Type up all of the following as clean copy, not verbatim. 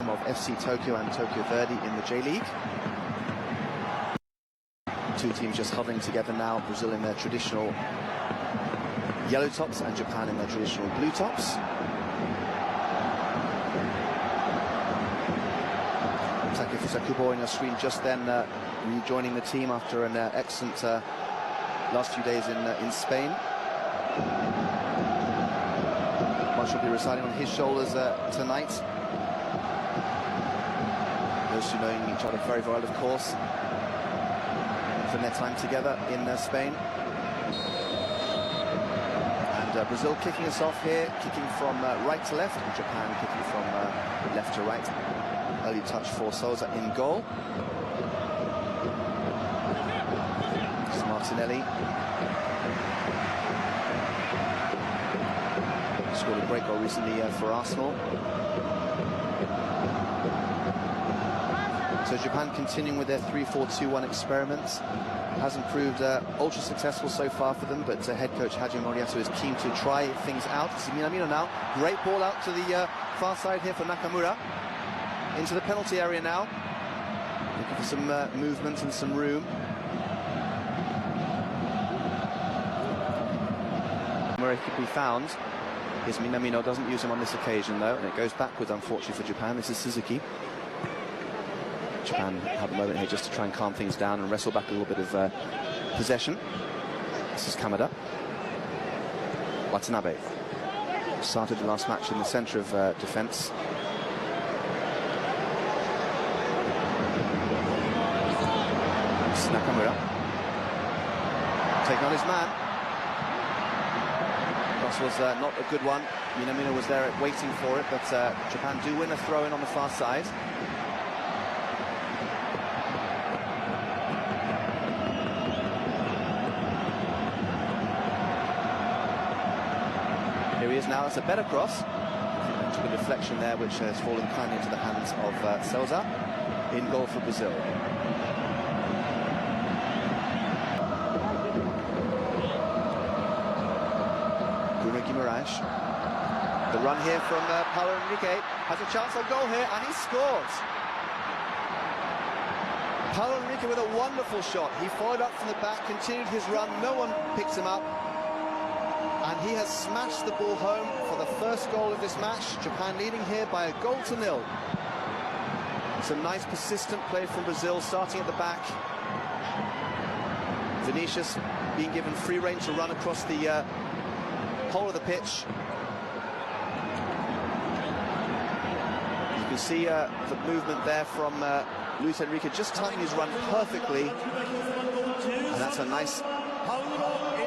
of FC Tokyo and Tokyo Verdy in the J-League. Two teams just huddling together now, Brazil in their traditional yellow tops and Japan in their traditional blue tops. Taki Fusakubo on your screen just then rejoining the team after an excellent last few days in Spain. Much will be residing on his shoulders tonight. Those two knowing each other very well, of course, from their time together in Spain. And Brazil kicking us off here, kicking from right to left, and Japan kicking from left to right. Early touch for Souza in goal. It's Martinelli. Scored a great goal recently for Arsenal. So Japan continuing with their 3-4-2-1 experiments. Hasn't proved ultra successful so far for them, but head coach Hajime Moriyasu is keen to try things out. It's Minamino now. Great ball out to the far side here for Nakamura. Into the penalty area now. Looking for some movement and some room. Where he could be found. His Minamino doesn't use him on this occasion though, and it goes backwards unfortunately for Japan. This is Suzuki. Japan have a moment here just to try and calm things down and wrestle back a little bit of possession. This is Kamada. Watanabe started the last match in the centre of defence. Nakamura taking on his man. Cross was not a good one. Minamino was there waiting for it, but Japan do win a throw-in on the far side. Here he is now. It's a better cross. Took a deflection there, which has fallen kindly into the hands of Souza. In goal for Brazil. The run here from PauloHenrique has a chance on goal here, and he scores. PauloHenrique with a wonderful shot. He followed up from the back, continued his run, no one picked him up, and he has smashed the ball home for the first goal of this match. Japan leading here by 1-0. Some nice persistent play from Brazil, starting at the back. Vinícius being given free rein to run across the whole of the pitch. You can see the movement there from Luis Henrique, just timing his run perfectly, and that's a nice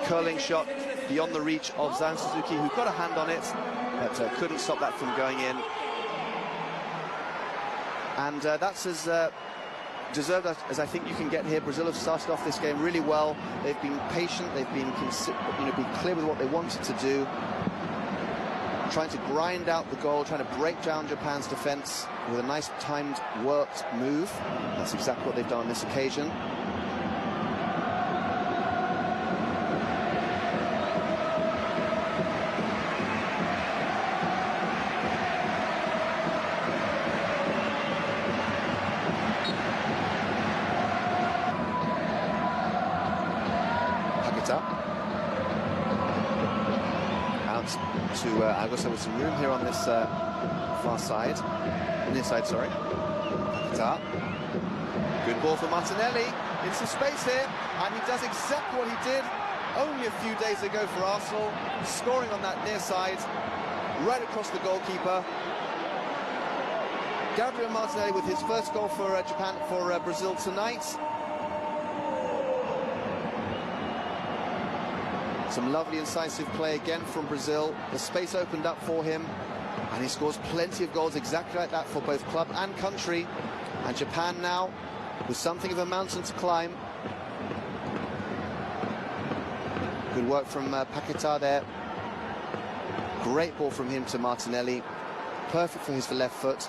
curling shot beyond the reach of Zan Suzuki, who got a hand on it but couldn't stop that from going in. And that's as deserved as I think you can get here. Brazil have started off this game really well. They've been patient, they've been been clear with what they wanted to do, trying to grind out the goal, trying to break down Japan's defense with a nice timed, worked move. That's exactly what they've done on this occasion. Out to Agosta with some room here on this far side, near side, sorry. Good ball for Martinelli, in some space here, and he does exactly what he did only a few days ago for Arsenal, scoring on that near side, right across the goalkeeper. Gabriel Martinelli with his first goal for Japan, for Brazil tonight. Some lovely incisive play again from Brazil. The space opened up for him, and he scores plenty of goals exactly like that for both club and country. And Japan now with something of a mountain to climb. Good work from Paquetá there. Great ball from him to Martinelli. Perfect for his left foot,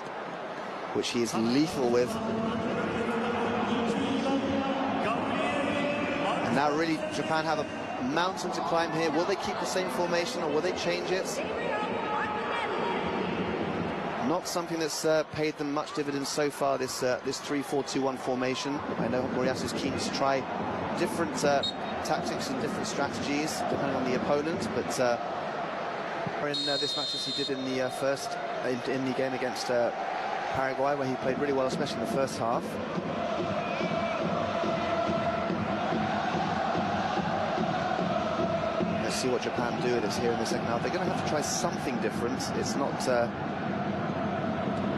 which he is lethal with. And now really Japan have a mountain to climb here. Will they keep the same formation or will they change it? not something that's paid them much dividends so far, this 3-4-2-1 formation. I know Moriyasu is keen to try different tactics and different strategies depending on the opponent, but in this match as he did in the in the game against Paraguay, where he played really well, especially in the first half. Let's see what Japan do with this here in the second half. They're going to have to try something different. It's not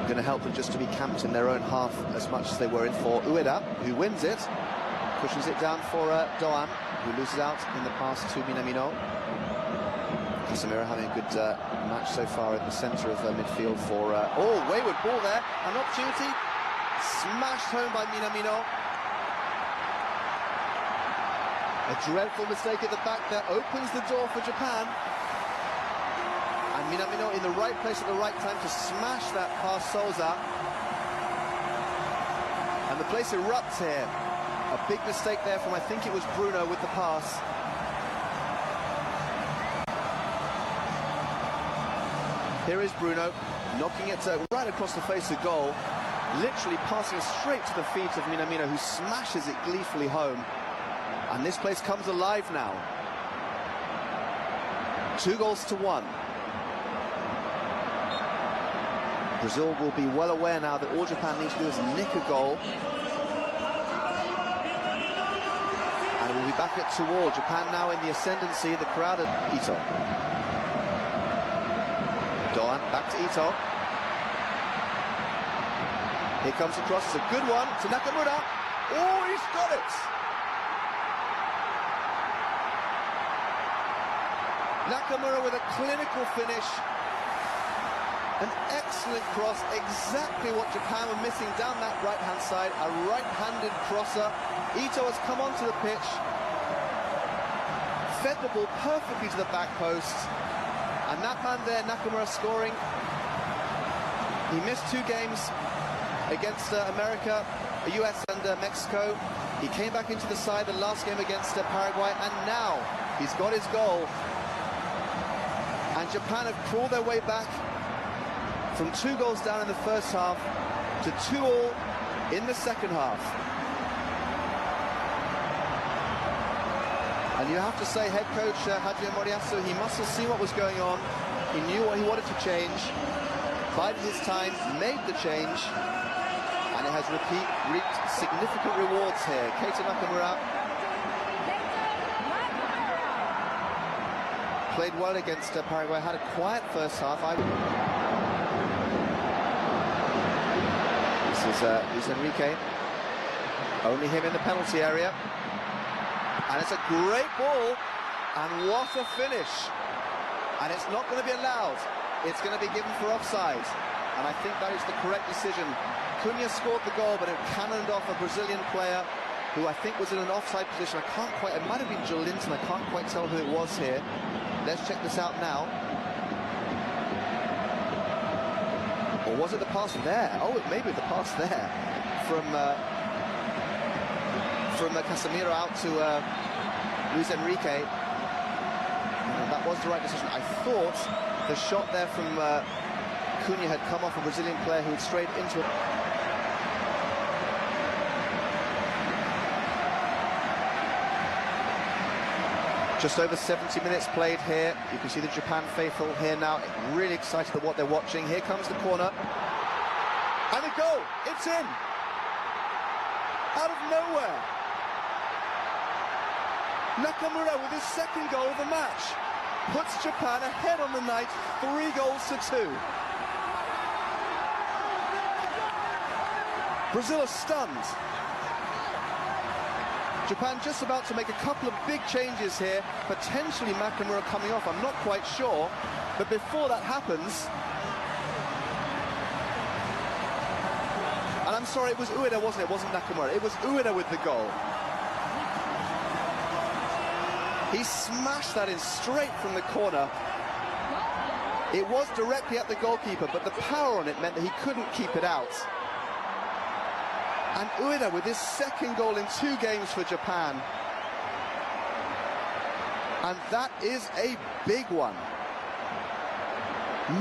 going to help them just to be camped in their own half as much as they were in for Ueda, who wins it, cushions it down for Doan, who loses out in the pass to Minamino. Casemiro having a good match so far in the centre of midfield for... oh, wayward ball there, an opportunity, smashed home by Minamino. A dreadful mistake at the back there opens the door for Japan. And Minamino in the right place at the right time to smash that past Souza. And the place erupts here. A big mistake there from, I think it was Bruno with the pass. Here is Bruno, knocking it right across the face of goal, literally passing it straight to the feet of Minamino, who smashes it gleefully home. And this place comes alive now. 2-1. Brazil will be well aware now that all Japan needs to do is nick a goal. And we'll be back at 2-2. Japan now in the ascendancy, the crowd at Ito. Doan, back to Ito. Here comes the cross, it's a good one to Nakamura. Oh, he's got it! Nakamura with a clinical finish. An excellent cross, exactly what Japan were missing down that right-hand side. A right-handed crosser. Ito has come onto the pitch, fed the ball perfectly to the back post. And that man there, Nakamura, scoring. He missed 2 games against America, US and Mexico. He came back into the side the last game against Paraguay, and now he's got his goal. And Japan have crawled their way back from 2 goals down in the first half to 2-2 in the second half. And you have to say, head coach Hajime Moriyasu, he must have seen what was going on. He knew what he wanted to change, bided his time, made the change, and it has reaped significant rewards here. Keita Nakamura played well against Paraguay, had a quiet first half. This is Henrique, only him in the penalty area. And it's a great ball, and what a finish. And it's not going to be allowed. It's going to be given for offside. And I think that is the correct decision. Cunha scored the goal, but it cannoned off a Brazilian player who I think was in an offside position. I can't quite, it might have been Jolinton, I can't quite tell who it was here. Let's check this out now. Or was it the pass there? Oh, it may be the pass there from Casemiro out to Luis Henrique. That was the right decision. I thought the shot there from Cunha had come off a Brazilian player who had strayed into it. Just over 70 minutes played here. You can see the Japan faithful here now, really excited at what they're watching. Here comes the corner. And the goal! It's in! Out of nowhere! Nakamura with his second goal of the match puts Japan ahead on the night, 3-2. Brazil are stunned. Japan just about to make a couple of big changes here, potentially Nakamura coming off, I'm not quite sure, but before that happens, and I'm sorry, it was Ueda, wasn't it? It wasn't Nakamura, it was Ueda with the goal. He smashed that in straight from the corner. It was directly at the goalkeeper, but the power on it meant that he couldn't keep it out. And Ueda with his second goal in 2 games for Japan. And that is a big one.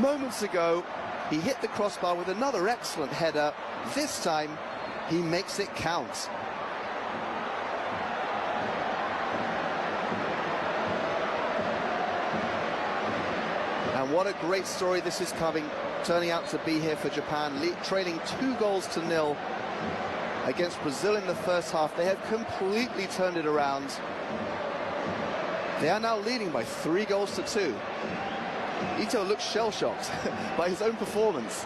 Moments ago, He hit the crossbar with another excellent header. This time, he makes it count. And what a great story this is turning out to be here for Japan, trailing 2-0 against Brazil in the first half. They have completely turned it around. They are now leading by 3-2. Ito looks shell-shocked by his own performance.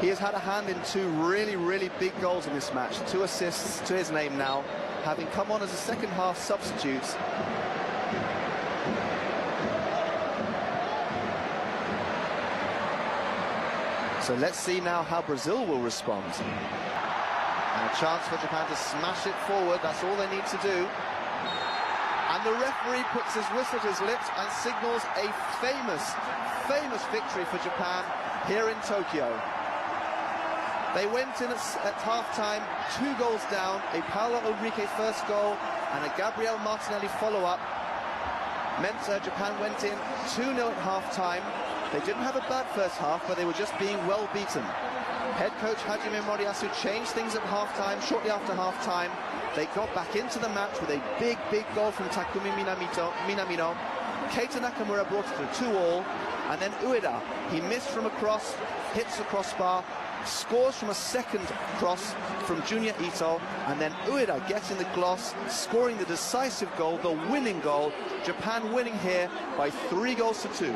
He has had a hand in 2 really big goals in this match. 2 assists to his name now, having come on as a second-half substitute. So let's see now how Brazil will respond. And a chance for Japan to smash it forward. That's all they need to do. And the referee puts his whistle to his lips and signals a famous victory for Japan here in Tokyo. They went in at half-time, 2 goals down, a PauloHenrique first goal and a Gabriel Martinelli follow-up. Meant Japan went in 2-0 at half-time. They didn't have a bad first half, but they were just being well beaten. Head coach Hajime Moriyasu changed things at half-time. Shortly after half-time, they got back into the match with a big goal from TakumiMinamino. Keita Nakamura brought it to 2-2, and then Ueda, he missed from a cross, hits the crossbar, scores from a second cross from Junior Ito, and then Ueda getting the gloss, scoring the decisive goal, the winning goal. Japan winning here by 3-2.